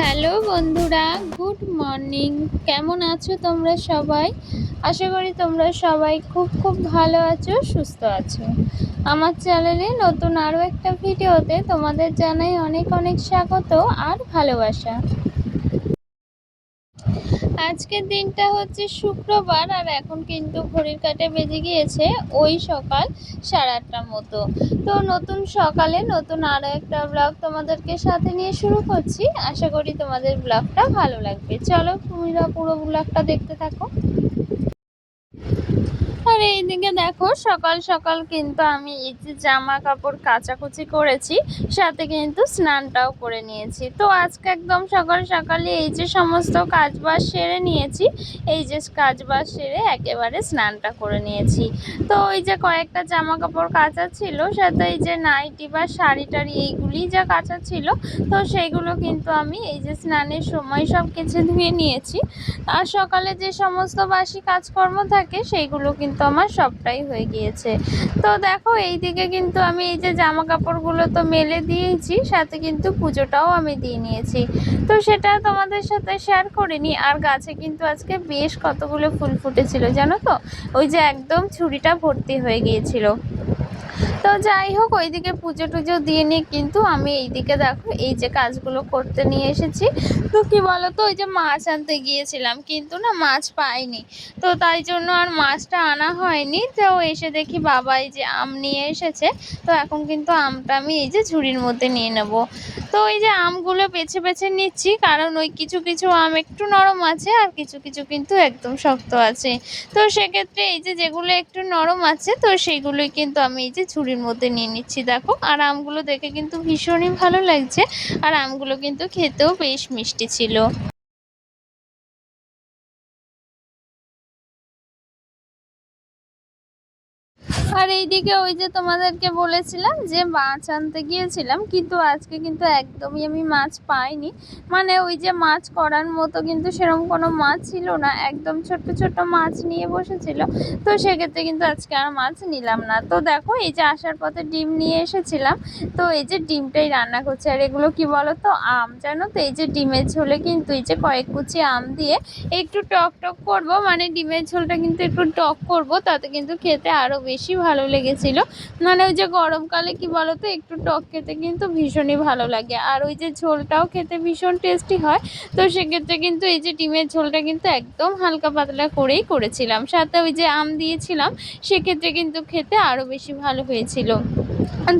Hello বন্ধুরা, good morning. কেমন আছো তোমরা সবাই? আশা করি তোমরা সবাই খুব খুব ভালো আছো, সুস্থ আছো। আমার চ্যানেলে নতুন আরও একটা ভিডিওতে তোমাদের জানাই অনেক অনেক স্বাগত আর ভালোবাসা। আজকের দিনটা হচ্ছে শুক্রবার, আর এখন কিন্তু ঘড়ির কাঁটা বেজে গিয়েছে ওই সকাল 8:30টার মতো। তো নতুন সকালে নতুন আরও একটা ব্লগ তোমাদেরকে সাথে নিয়ে শুরু করছি। আশা করি তোমাদের ব্লগটা ভালো লাগবে। চলো তোমরা পুরো ব্লগটা দেখতে থাকো। আর এইদিকে দেখো, সকাল সকাল কিন্তু আমি এই যে জামা কাপড় কাচাকুচি করেছি, সাথে কিন্তু স্নানটাও করে নিয়েছি। তো আজকে একদম সকাল সকালে এই যে সমস্ত কাজবাজ সেরে নিয়েছি। এই যে কাজবাজ সেরে একেবারে স্নানটা করে নিয়েছি। তো ওই যে কয়েকটা জামা কাপড় কাচা ছিল, সাথে এই যে নাইটি বা শাড়ি টাড়ি এইগুলি যা কাচা ছিল, তো সেইগুলো কিন্তু আমি এই যে স্নানের সময় সব কেচে ধুয়ে নিয়েছি। আর সকালে যে সমস্ত বাসি কাজকর্ম থাকে সেইগুলো কিন্তু আমার সবটাই হয়ে গিয়েছে। তো দেখো এইদিকে কিন্তু আমি এই যে জামা কাপড়গুলো তো মেলে দিয়েছি, সাথে কিন্তু পুজোটাও আমি দিয়ে নিয়েছি। তো সেটা তোমাদের সাথে শেয়ার করিনি। আর গাছে কিন্তু আজকে বেশ কতগুলো ফুল ফুটেছিল জানো তো, ওই যে একদম ছুরিটা ভর্তি হয়ে গিয়েছিল। তো যাই হোক, ওইদিকে পুজো টুজো দিয়ে নিয়ে কিন্তু আমি এইদিকে দেখো এই যে কাজগুলো করতে নিয়ে এসেছি। তো কি বলতো, ওই যে মাছ আনতে গিয়েছিলাম কিন্তু না মাছ পাইনি। তো তাই জন্য আর মাছটা আনা হয়নি। তো এসে দেখি বাবা এই যে আম নিয়ে এসেছে। তো এখন কিন্তু আমটা আমি এই যে ঝুড়ির মধ্যে নিয়ে নেব। তো এই যে আমগুলো বেছে বেছে নিচ্ছি, কারণ ওই কিছু কিছু আম একটু নরম আছে আর কিছু কিছু কিন্তু একদম শক্ত আছে। তো সেক্ষেত্রে এই যে যেগুলো একটু নরম আছে, তো সেইগুলোই কিন্তু আমি এই যে ঝুড়ির মধ্যে নিয়ে নিচ্ছি দেখো। আর আমগুলো দেখে কিন্তু ভীষণই ভালো লাগছে, আর আমগুলো কিন্তু খেতেও বেশ মিষ্টি ছিল। আর এইদিকে ওই যে তোমাদেরকে বলেছিলাম যে মাছ আনতে গিয়েছিলাম, কিন্তু আজকে কিন্তু একদমই আমি মাছ পাইনি। মানে ওই যে মাছ করার মতো কিন্তু সেরকম কোনো মাছ ছিল না, একদম ছোট ছোট মাছ নিয়ে বসেছিল। তো সেক্ষেত্রে কিন্তু আজকে আর মাছ নিলাম না। তো দেখো এই যে আসার পথে ডিম নিয়ে এসেছিলাম। তো এই যে ডিমটাই রান্না করছি। আর এগুলো কি বলো তো, আম জানো তো, এই যে ডিমের ঝোলে কিন্তু এই যে কয়েক কুচি আম দিয়ে একটু টক টক করবো, মানে ডিমের ঝোলটা কিন্তু একটু টক করব, তাতে কিন্তু খেতে আরও বেশি ভালো লেগেছিল। মানে ওই যে গরমকালে কি বলতো, একটু টক খেতে কিন্তু ভীষণই ভালো লাগে, আর ওই যে ঝোলটাও খেতে ভীষণ টেস্টি হয়। তো সেক্ষেত্রে কিন্তু এই যে ডিমের ঝোলটা কিন্তু একদম হালকা পাতলা করেই করেছিলাম, সাথে ওই যে আম দিয়েছিলাম, সেক্ষেত্রে কিন্তু খেতে আরও বেশি ভালো হয়েছিল।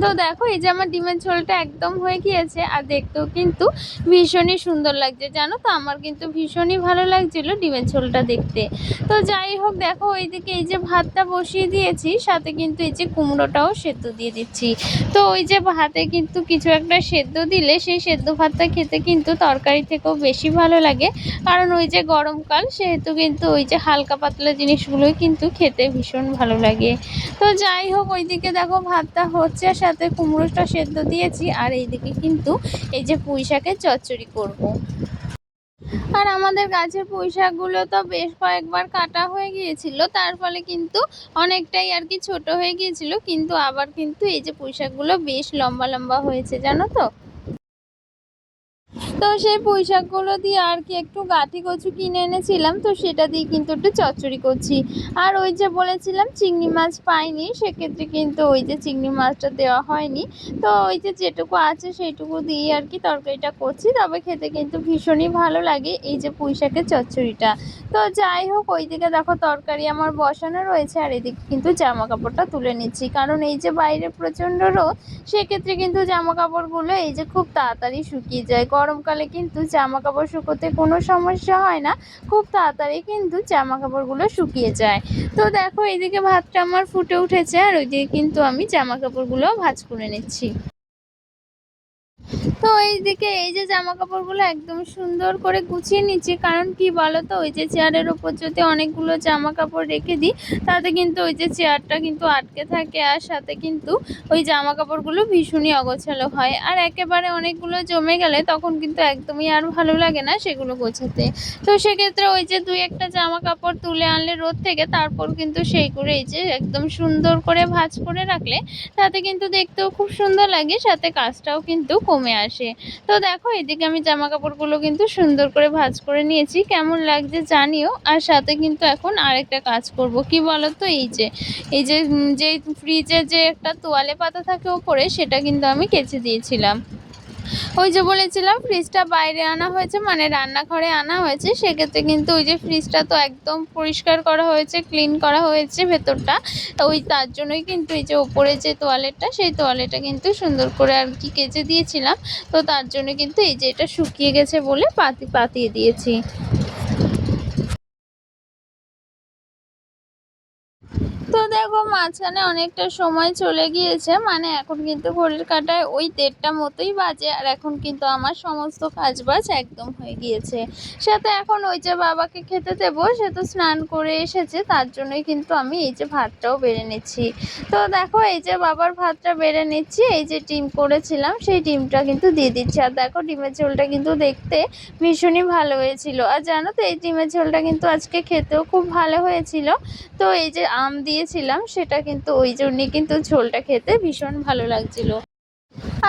তো দেখো এই যে আমার ডিমের ঝোলটা একদম হয়ে গিয়েছে, আর দেখতেও কিন্তু ভীষণই সুন্দর লাগছে জানো তো। আমার কিন্তু ভীষণই ভালো লাগছিল ডিমের ঝোলটা দেখতে। তো যাই হোক, দেখো ওইদিকে এই যে ভাতটা বসিয়ে দিয়েছি, সাথে কিন্তু এই যে কুমড়োটাও সেদ্ধ দিয়ে দিচ্ছি। তো ওই যে ভাতে কিন্তু কিছু একটা সেদ্ধ দিলে সেই সেদ্ধ ভাতটা খেতে কিন্তু তরকারি থেকেও বেশি ভালো লাগে, কারণ ওই যে গরমকাল সেহেতু কিন্তু ওই যে হালকা পাতলা জিনিসগুলোই কিন্তু খেতে ভীষণ ভালো লাগে। তো যাই হোক, ওইদিকে দেখো ভাতটা হচ্ছে, সাথে কুমড়োটা সেদ্ধ দিয়েছি, আর এইদিকে কিন্তু এই যে পুঁই শাকের চচ্চড়ি করব। আর আমাদের গাছের পুঁই শাকগুলো তো বেশ কয়েকবার কাটা হয়ে গিয়েছিল, তার ফলে কিন্তু অনেকটাই আর কি ছোট হয়ে গিয়েছিল, কিন্তু আবার কিন্তু এই যে পুঁই শাকগুলো বেশ লম্বা লম্বা হয়েছে জানো তো। তো সেই পুঁই শাকগুলো দিয়ে আর কি একটু গাঁঠি কচু কিনে এনেছিলাম, তো সেটা দিয়ে কিন্তু একটু চচ্চড়ি করছি। আর ওই যে বলেছিলাম চিংড়ি মাছ পাইনি, সেক্ষেত্রে কিন্তু ওই যে চিংড়ি মাছটা দেওয়া হয়নি। তো ওই যে যেটুকু আছে সেইটুকু দিয়ে আর কি তরকারিটা করছি, তবে খেতে কিন্তু ভীষণই ভালো লাগে এই যে পুঁই শাকের চচ্চড়িটা। তো যাই হোক, ওইদিকে দেখো তরকারি আমার বসানো রয়েছে, আর এদিকে কিন্তু জামা কাপড়টা তুলে নিচ্ছি, কারণ এই যে বাইরে প্রচণ্ড রোদ, সেক্ষেত্রে কিন্তু জামা কাপড়গুলো এই যে খুব তাড়াতাড়ি শুকিয়ে যায়। গরমকালে কিন্তু জামা কাপড় শুকোতে কোনো সমস্যা হয় না, খুব তাড়াতাড়ি কিন্তু জামা কাপড়গুলো শুকিয়ে যায়। তো দেখো এইদিকে ভাতটা আমার ফুটে উঠেছে, আর ওইদিকে কিন্তু আমি জামা কাপড়গুলো ভাঁজ করে নিচ্ছি। তো এইদিকে এই যে জামা কাপড়গুলো একদম সুন্দর করে গুছিয়ে নিচ্ছি, কারণ কি বলতো, ওই যে চেয়ারের ওপর যদি অনেকগুলো জামা কাপড় রেখে দিই, তাতে কিন্তু ওই যে চেয়ারটা কিন্তু আটকে থাকে, আর সাথে কিন্তু ওই জামা কাপড়গুলো ভীষণই অগোছালো হয়, আর একেবারে অনেকগুলো জমে গেলে তখন কিন্তু একদমই আর ভালো লাগে না সেগুলো গোছাতে। তো সেক্ষেত্রে ওই যে দুই একটা জামা কাপড় তুলে আনলে রোদ থেকে, তারপর কিন্তু সেই করে এই যে একদম সুন্দর করে ভাঁজ করে রাখলে তাতে কিন্তু দেখতেও খুব সুন্দর লাগে, সাথে কাজটাও কিন্তু কমে আসে। আসে। তো দেখো এদিকে আমি জামা কাপড়গুলো কিন্তু সুন্দর করে ভাঁজ করে নিয়েছি, কেমন লাগছে জানিও। আর সাথে কিন্তু এখন আরেকটা কাজ করব, কি বলো তো, যে ফ্রিজে যে একটা তোয়ালে পাতা থাকে ওপরে, সেটা কিন্তু আমি কেচে দিয়েছিলাম। ওই যে বলেছিলাম ফ্রিজটা বাইরে আনা হয়েছে, মানে রান্নাঘরে আনা হয়েছে, সেক্ষেত্রে কিন্তু ওই যে ফ্রিজটা তো একদম পরিষ্কার করা হয়েছে, ক্লিন করা হয়েছে ভেতরটা। ওই তার জন্যই কিন্তু এই যে ওপরে যে তোয়ালেটা, সেই তোয়ালেটা কিন্তু সুন্দর করে আর কি কেচে দিয়েছিলাম। তো তার জন্য কিন্তু এই যে এটা শুকিয়ে গেছে বলে পাতিয়ে দিয়েছি। তো দেখো মাঝখানে অনেকটা সময় চলে গিয়েছে, মানে এখন কিন্তু ঘড়ির কাঁটায় ওই 1:30টা মতোই বাজে। আর এখন কিন্তু আমার সমস্ত কাজবাজ একদম হয়ে গিয়েছে। সাথে এখন ওই যে বাবাকে খেতে দেবো, সে তো স্নান করে এসেছে, তার জন্যই কিন্তু আমি এই যে ভাতটাও বেড়ে নিচ্ছি। তো দেখো এই যে বাবার ভাতটা বেড়ে নিচ্ছি, এই যে ডিম করেছিলাম সেই ডিমটা কিন্তু দিয়ে দিচ্ছি। আর দেখো ডিমের ঝোলটা কিন্তু দেখতে ভীষণই ভালো হয়েছিল। আর জানো তো এই ডিমের ঝোলটা কিন্তু আজকে খেতেও খুব ভালো হয়েছিল। তো এই যে আম দিয়েছিলাম, সেটা কিন্তু ওই জন্যই কিন্তু ঝোলটা খেতে ভীষণ ভালো লাগছিল।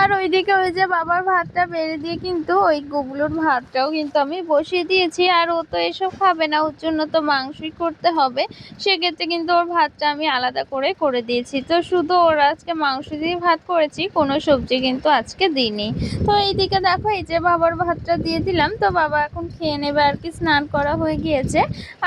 আর ওইদিকে ওই যে বাবার ভাতটা বেড়ে দিয়ে কিন্তু ওই গুবলুর ভাতটাও কিন্তু আমি বসিয়ে দিয়েছি। আর ও তো এসব খাবে না, ওর জন্য তো মাংসই করতে হবে। সেক্ষেত্রে কিন্তু ওর ভাতটা আমি আলাদা করে দিয়েছি। তো শুধু ওর আজকে মাংস দিয়ে ভাত করেছি, কোনো সবজি কিন্তু আজকে দিইনি। তো এইদিকে দেখো এই যে বাবার ভাতটা দিয়ে দিলাম, তো বাবা এখন খেয়ে নেবে আর কি, স্নান করা হয়ে গিয়েছে।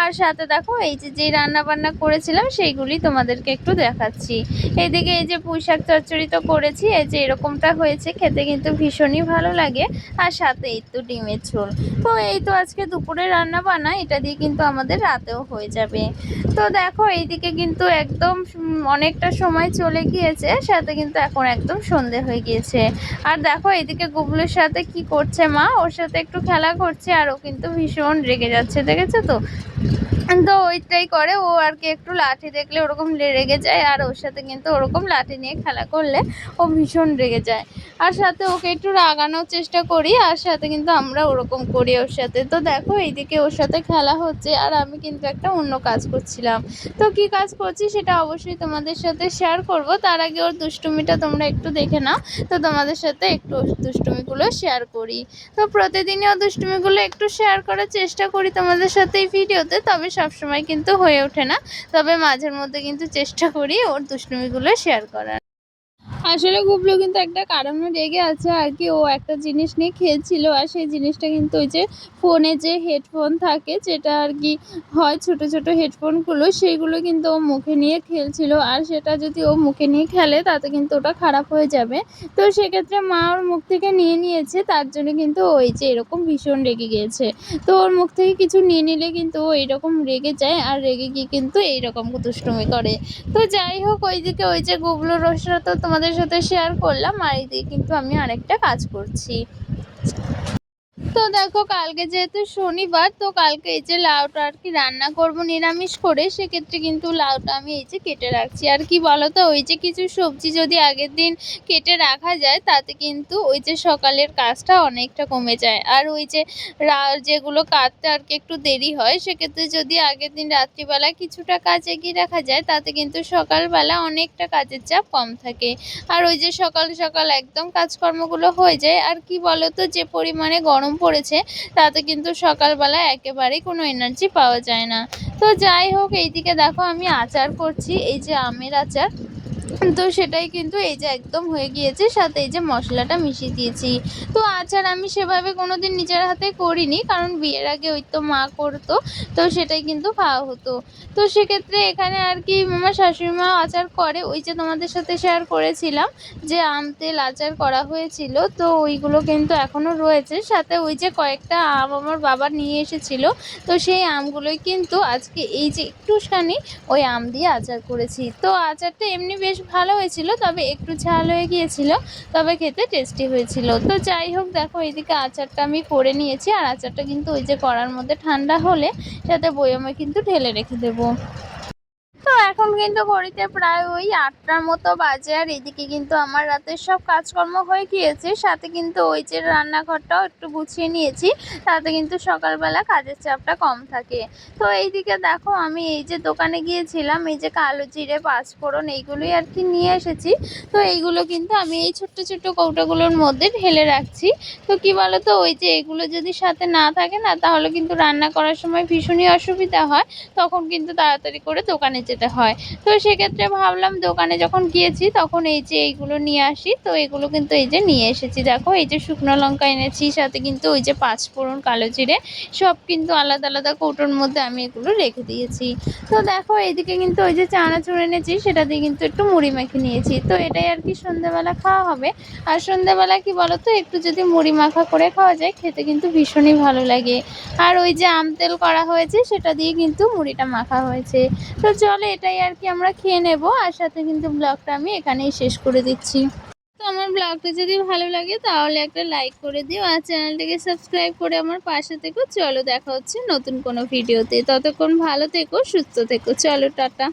আর সাথে দেখো এই যে রান্না বান্না করেছিলাম সেইগুলি তোমাদেরকে একটু দেখাচ্ছি। এইদিকে এই যে পুঁই শাক চচ্চড়ি তো করেছি, এই যে এরকমটা হয়েছে, খেতে কিন্তু ভীষণই ভালো লাগে। আর সাথে এই তো ডিমের ঝোল। তো এই তো আজকে দুপুরে রান্না বান্না, এটা দিয়ে কিন্তু আমাদের রাতেও হয়ে যাবে। তো দেখো এইদিকে কিন্তু একদম অনেকটা সময় চলে গিয়েছে, সাথে কিন্তু এখন একদম সন্ধে হয়ে গিয়েছে। আর দেখো এইদিকে গুবলুর সাথে কি করছে মা, ওর সাথে একটু খেলা করছে, আর ও কিন্তু ভীষণ রেগে যাচ্ছে, দেখেছো তো। তো ওইটাই করে ও আর কি, একটু লাঠি দেখলে ওরকম রেগে যায়, আর ওর সাথে কিন্তু ওরকম লাঠি নিয়ে খেলা করলে ও ভীষণ রেগে যায়। আর সাথে ওকে একটু রাগানোর চেষ্টা করি, আর সাথে কিন্তু আমরা ওরকম করি ওর সাথে। তো দেখো এইদিকে ওর সাথে খেলা হচ্ছে, আর আমি কিন্তু একটা অন্য কাজ করছিলাম। তো কি কাজ করছি সেটা অবশ্যই তোমাদের সাথে শেয়ার করব, তার আগে ওর দুষ্টুমিটা তোমরা একটু দেখে নাও। তো তোমাদের সাথে একটু ওর দুষ্টুমিগুলো শেয়ার করি। তো প্রতিদিনই ওর দুষ্টুমিগুলো একটু শেয়ার করার চেষ্টা করি তোমাদের সাথে এই ভিডিওতে, তবে সবসময় কিন্তু হয়ে ওঠে না। তবে মাঝের মধ্যে কিন্তু চেষ্টা করি ওর দুষ্টুমিগুলো শেয়ার করার। আসলে গুবলু কিন্তু একটা কারণে রেগে আছে আর কি, ও একটা জিনিস নিয়ে খেলছিল, আর সেই জিনিসটা কিন্তু ওই যে ফোনে যে হেডফোন থাকে, যেটা আর কি হয় ছোট ছোট হেডফোনগুলো, সেইগুলো কিন্তু ও মুখে নিয়ে খেলছিল। আর সেটা যদি ও মুখে নিয়ে খেলে তাতে কিন্তু ওটা খারাপ হয়ে যাবে। তো সেক্ষেত্রে মা ওর মুখ থেকে নিয়েছে, তার জন্য কিন্তু ওই যে এরকম ভীষণ রেগে গিয়েছে। তো ওর মুখ থেকে কিছু নিয়ে নিলে কিন্তু ও এরকম রেগে যায়, আর রেগে গিয়ে কিন্তু এইরকম দুষ্টুমি করে। তো যাই হোক ওইদিকে ওই যে গুবলুর রোস্টটা তো তোমাদের সাথে শেয়ার করলাম, আর এইদিকে কিন্তু আমি আরেকটা কাজ করছি। তো দেখো কালকে যেহেতু শনিবার, তো কালকে এই যে লাউটা আর কি রান্না করব নিরামিষ করে, সেক্ষেত্রে কিন্তু লাউটা আমি এই যে কেটে রাখছি। আর কি বলো তো, ওই যে কিছু সবজি যদি আগের দিন কেটে রাখা যায়, তাতে কিন্তু ওই যে সকালের কাজটা অনেকটা কমে যায়। আর ওই যে যেগুলো কাটতে আর কি একটু দেরি হয়, সেক্ষেত্রে যদি আগের দিন রাত্রিবেলা কিছুটা কাজ এগিয়ে রাখা যায়, তাতে কিন্তু সকালবেলা অনেকটা কাজের চাপ কম থাকে। আর ওই যে সকাল সকাল একদম কাজকর্মগুলো হয়ে যায়। আর কি বলো তো, যে পরিমাণে গরম পড়েছে, তাতে কিন্তু সকালবেলা একেবারেই কোনো এনার্জি পাওয়া যায় না। তো যাই হোক এইদিকে দেখো আমি আচার করছি, এই যে আমের আচার। তো সেটাই কিন্তু এই যে একদম হয়ে গিয়েছে, সাথে এই যে মশলাটা মিশিয়ে দিয়েছি। তো আচার আমি সেভাবে কোনোদিন নিজের হাতে করিনি, কারণ বিয়ের আগে ওই তো মা করতো, তো সেটাই কিন্তু খাওয়া হতো। তো সেক্ষেত্রে এখানে আর কি আমার শাশুড়ি মা আচার করে, ওই যে তোমাদের সাথে শেয়ার করেছিলাম যে আম তেল আচার করা হয়েছিল, তো ওইগুলো কিন্তু এখনও রয়েছে। সাথে ওই যে কয়েকটা আম আমার বাবা নিয়ে এসেছিল, তো সেই আমগুলোই কিন্তু আজকে এই যে একটুখানি ওই আম দিয়ে আচার করেছি। তো আচারটা এমনি বেশ ভালো হয়েছিল, তবে একটু ঝাল হয়ে গিয়েছিল, তবে খেতে টেস্টি হয়েছিল। তো যাই হোক দেখো এইদিকে আচারটা আমি করে নিয়েছি, আর আচারটা কিন্তু ওই যে কড়ার মধ্যে ঠান্ডা হলে সাথে বয়ামে কিন্তু ঢেলে রেখে দেবো। তো এখন কিন্তু ঘড়িতে প্রায় ওই ৮টার মতো বাজে, আর এদিকে কিন্তু আমার রাতের সব কাজকর্ম হয়ে গিয়েছে, সাথে কিন্তু ওই যে রান্নাঘরটাও একটু গুছিয়ে নিয়েছি, তাতে কিন্তু সকালবেলা কাজের চাপটা কম থাকে। তো এইদিকে দেখো আমি এই যে দোকানে গিয়েছিলাম, এই যে কালো জিরে, পাঁচফোড়ন এইগুলোই আর কি নিয়ে এসেছি। তো এইগুলো কিন্তু আমি এই ছোট্ট ছোট্ট কৌটোগুলোর মধ্যে ঢেলে রাখছি। তো কি বলো তো, ওই যে এগুলো যদি সাথে না থাকে না, তাহলে কিন্তু রান্না করার সময় ভীষণই অসুবিধা হয়, তখন কিন্তু তাড়াতাড়ি করে দোকানে যেতে হয়। তো সেক্ষেত্রে ভাবলাম দোকানে যখন গিয়েছি তখন এই যে এইগুলো নিয়ে আসি। তো এগুলো কিন্তু এই যে নিয়ে এসেছি, দেখো এই যে শুকনো লঙ্কা এনেছি, সাথে কিন্তু ওই যে পাঁচফোড়ন, কালো জিরে সব কিন্তু আলাদা আলাদা কৌটোর মধ্যে আমি এগুলো রেখে দিয়েছি। তো দেখো এইদিকে কিন্তু ওই যে চানাচুর এনেছি, সেটা দিয়ে কিন্তু একটু মুড়ি মেখে নিয়েছি। তো এটাই আর কি সন্ধ্যাবেলা খাওয়া হবে। আর সন্ধ্যাবেলা কি বলতো, একটু যদি মুড়ি মাখা করে খাওয়া যায়, খেতে কিন্তু ভীষণই ভালো লাগে। আর ওই যে আম তেল করা হয়েছে, সেটা দিয়ে কিন্তু মুড়িটা মাখা হয়েছে। তো চলো এটাই আর কি আমরা খেয়ে নেব, আর সাথে কিন্তু ব্লগটা আমি এখানেই শেষ করে দিচ্ছি। তো আমার ব্লগটা যদি ভালো লাগে তাহলে একটা লাইক করে দিও, আর চ্যানেলটাকে সাবস্ক্রাইব করে আমার পাশে থেকো। চলো দেখা হচ্ছে নতুন কোনো ভিডিওতে, ততক্ষণ ভালো থেকো, সুস্থ থেকো, চলো টাটা।